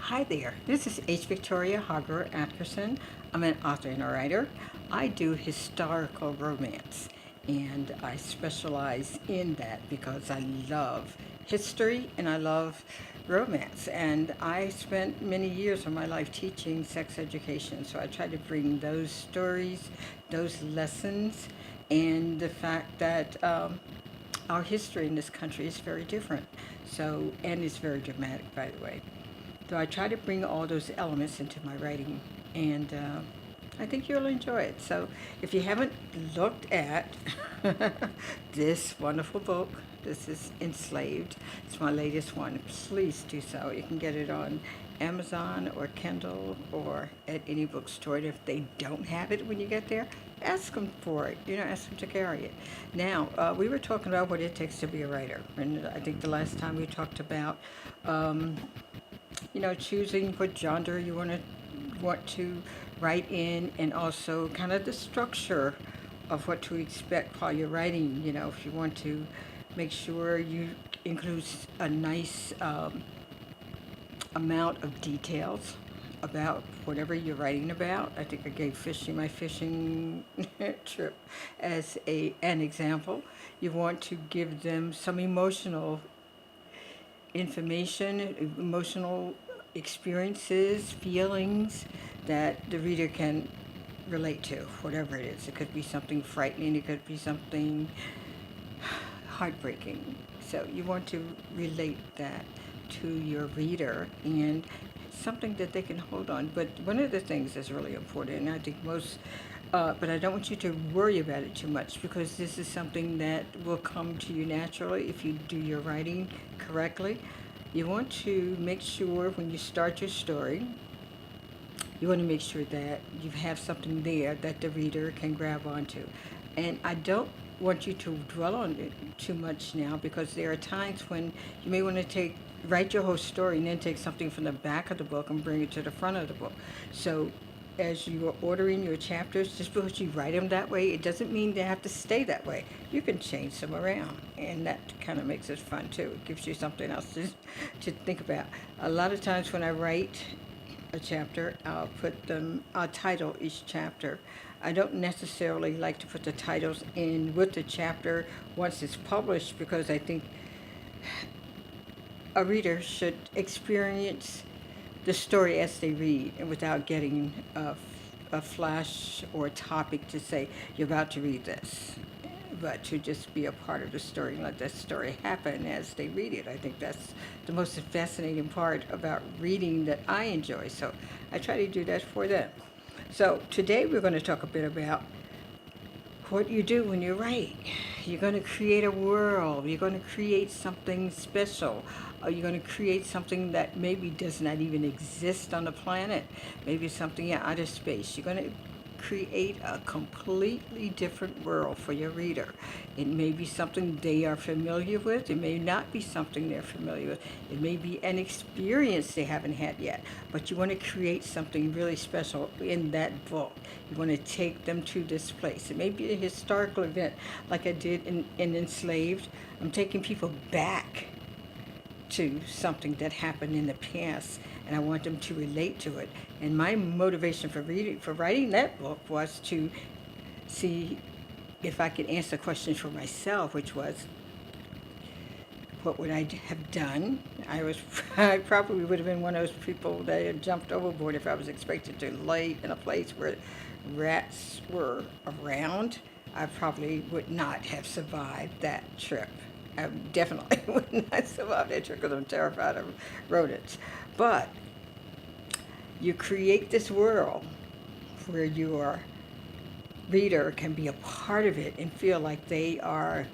Hi there, this is H. Victoria Hargro Atkerson. I'm an author and a writer. I do historical romance, and I specialize in that because I love history and I love romance. And I spent many years of my life teaching sex education, so I try to bring those stories, those lessons, and the fact that our history in this country is very different. So, and it's very dramatic, by the way. So I try to bring all those elements into my writing, and I think you'll enjoy it. So if you haven't looked at this wonderful book, this is Enslaved. It's my latest one. Please do so. You can get it on Amazon or Kindle or at any bookstore. And if they don't have it when you get there, ask them for it. Ask them to carry it. Now, we were talking about what it takes to be a writer, and I think the last time we talked about choosing what genre you want to write in, and also kind of the structure of what to expect while you're writing. If you want to make sure you include a nice amount of details about whatever you're writing about. I think I gave my fishing trip as an example. You want to give them some emotional information, emotional experiences, feelings that the reader can relate to, whatever it is. It could be something frightening, it could be something heartbreaking. So you want to relate that to your reader and something that they can hold on. But one of the things that's really important, and I think but I don't want you to worry about it too much, because this is something that will come to you naturally if you do your writing correctly. You want to make sure when you start your story, you want to make sure that you have something there that the reader can grab onto. And I don't want you to dwell on it too much now, because there are times when you may want to write your whole story and then take something from the back of the book and bring it to the front of the book. So as you are ordering your chapters, just because you write them that way, it doesn't mean they have to stay that way. You can change them around, and that kind of makes it fun too. It gives you something else to think about. A lot of times when I write a chapter, I'll title each chapter. I don't necessarily like to put the titles in with the chapter once it's published, because I think a reader should experience the story as they read, and without getting a flash or a topic to say, you're about to read this, but to just be a part of the story and let that story happen as they read it. I think that's the most fascinating part about reading that I enjoy. So I try to do that for them. So today we're going to talk a bit about what you do when you write. You're going to create a world. You're going to create something special. You're going to create something that maybe does not even exist on the planet. Maybe something in outer space. You're going to create a completely different world for your reader. It may be something they are familiar with. It may not be something they're familiar with. It may be an experience they haven't had yet. But you want to create something really special in that book. You want to take them to this place. It may be a historical event like I did in Enslaved. I'm taking people back to something that happened in the past, and I want them to relate to it. And my motivation for writing that book was to see if I could answer questions for myself, which was, what would I have done? I probably would have been one of those people that had jumped overboard if I was expected to lay in a place where rats were around. I probably would not have survived that trip. I definitely would not survive that trip because I'm terrified of rodents. But you create this world where your reader can be a part of it and feel like they are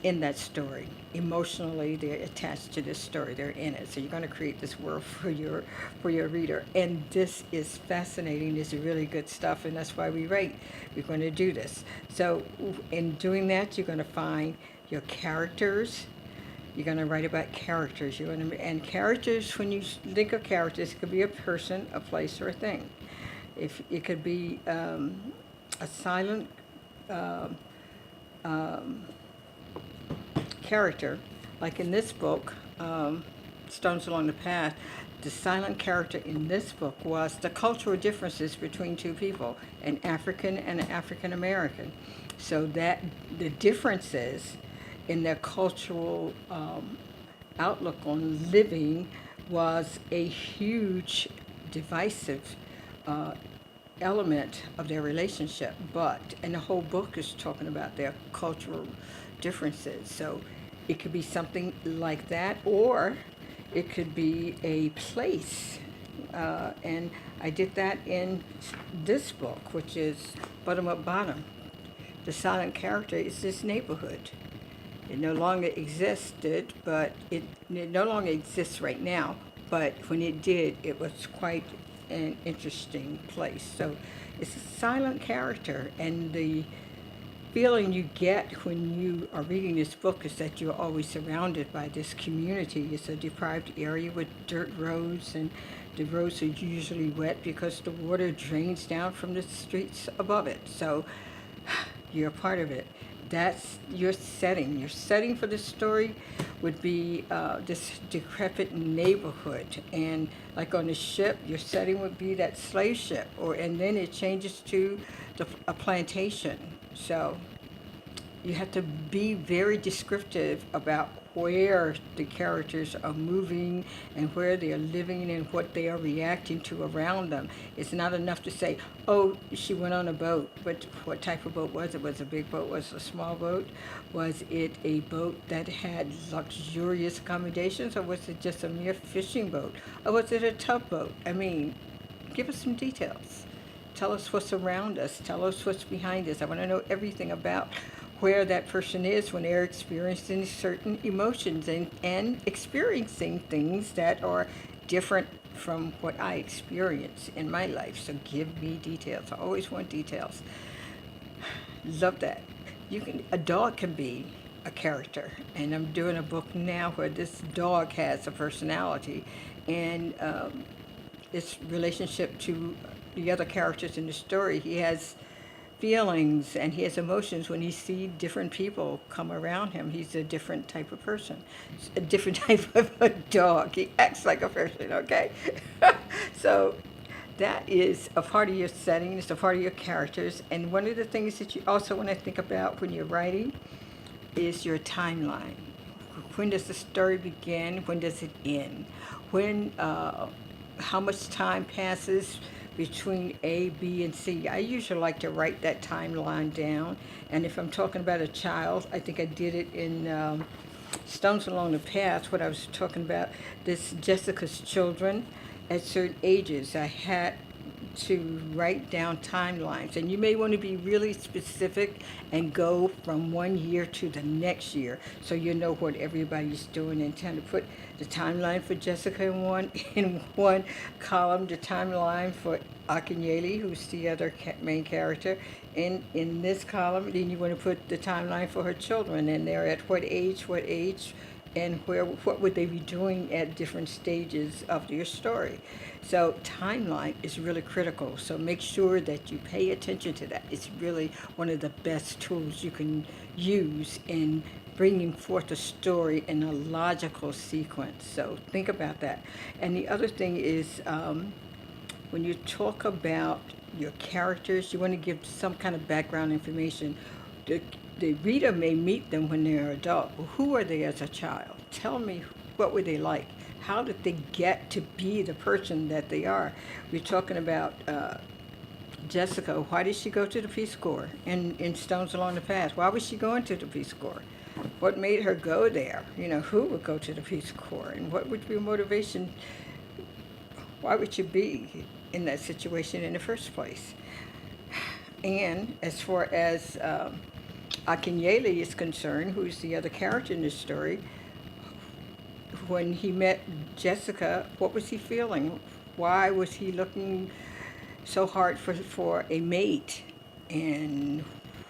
in that story. Emotionally, they're attached to this story. They're in it. So you're going to create this world for your reader. And this is fascinating. This is really good stuff, and that's why we write. We're going to do this. So in doing that, you're going to find your characters. You're going to write about characters. And characters, when you think of characters, it could be a person, a place, or a thing. If it could be a silent character, like in this book, Stones Along the Path. the silent character in this book was the cultural differences between two people, an African and an African American. So that the differences in their cultural outlook on living was a huge divisive uh, element of their relationship. And the whole book is talking about their cultural differences. So it could be something like that, or it could be a place. And I did that in this book, which is Buttermilk Bottom. The silent character is this neighborhood. It no longer existed, but it no longer exists right now. But when it did, it was quite an interesting place. So it's a silent character, and the feeling you get when you are reading this book is that you're always surrounded by this community. It's a deprived area with dirt roads, and the roads are usually wet because the water drains down from the streets above it. So you're a part of it. That's your setting. Your setting for the story would be this decrepit neighborhood, and like on the ship, your setting would be that slave ship, and then it changes to a plantation. So you have to be very descriptive about where the characters are moving and where they are living and what they are reacting to around them. It's not enough to say, oh, she went on a boat. But what type of boat was it? Was it a big boat? Was it a small boat? Was it a boat that had luxurious accommodations, or was it just a mere fishing boat? Or was it a tugboat? I mean, give us some details. Tell us what's around us. Tell us what's behind us. I want to know everything about where that person is when they're experiencing certain emotions and experiencing things that are different from what I experience in my life. So give me details. I always want details. Love that. A dog can be a character, and I'm doing a book now where this dog has a personality, and its relationship to the other characters in the story. He has feelings and he has emotions when he sees different people come around him. He's a different type of person, a different type of a dog. He acts like a person, okay? So that is a part of your setting, it's a part of your characters. And one of the things that you also want to think about when you're writing is your timeline. When does the story begin? When does it end? How much time passes between A, B, and C? I usually like to write that timeline down. And if I'm talking about a child, I think I did it in Stones Along the Path, what I was talking about, this Jessica's children at certain ages. I had to write down timelines, and you may want to be really specific and go from one year to the next year so you know what everybody's doing, and trying to put the timeline for Jessica in one column, the timeline for Akinyele, who's the other main character, in this column. Then you want to put the timeline for her children, and they're at what age, and what would they be doing at different stages of your story. So timeline is really critical. So make sure that you pay attention to that. It's really one of the best tools you can use in bringing forth a story in a logical sequence. So think about that. And the other thing is, when you talk about your characters, you want to give some kind of background information. The reader may meet them when they're adult. Well, who are they as a child? Tell me, what were they like? How did they get to be the person that they are? We're talking about Jessica. Why did she go to the Peace Corps in Stones Along the Path? Why was she going to the Peace Corps? What made her go there? Who would go to the Peace Corps? And what would be your motivation? Why would you be in that situation in the first place? And as far as Akinyele is concerned, who's the other character in this story, when he met Jessica, what was he feeling? Why was he looking so hard for a mate? And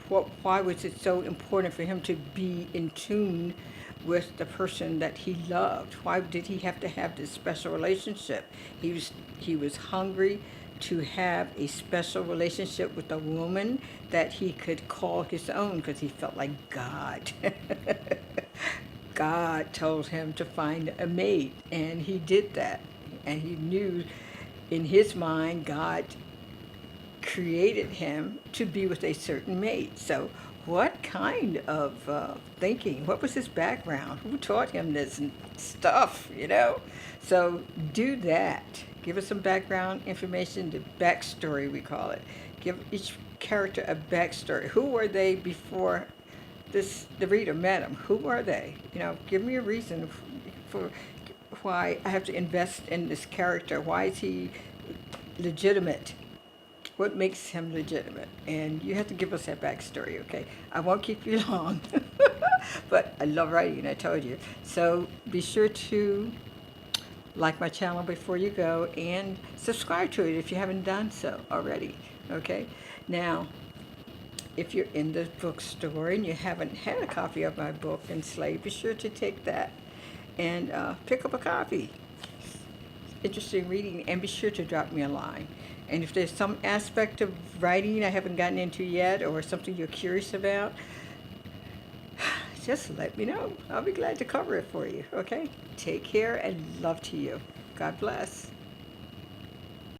why was it so important for him to be in tune with the person that he loved? Why did he have to have this special relationship? He was hungry to have a special relationship with a woman that he could call his own, because he felt like God. God told him to find a mate, and he did that. and he knew in his mind God created him to be with a certain mate. So what kind of thinking, what was his background, who taught him this stuff, you know? So do that. Give us some background information, the backstory we call it. Give each character a backstory. Who were they before the reader met them? Who are they? You know, give me a reason for why I have to invest in this character. Why is he legitimate? What makes him legitimate? And you have to give us that backstory, okay? I won't keep you long, but I love writing, I told you. So be sure to like my channel before you go and subscribe to it if you haven't done so already, okay? Now, if you're in the bookstore and you haven't had a copy of my book, Enslaved, be sure to take that and pick up a copy. Interesting reading, and be sure to drop me a line. And if there's some aspect of writing I haven't gotten into yet or something you're curious about, just let me know. I'll be glad to cover it for you, okay? Take care and love to you. God bless.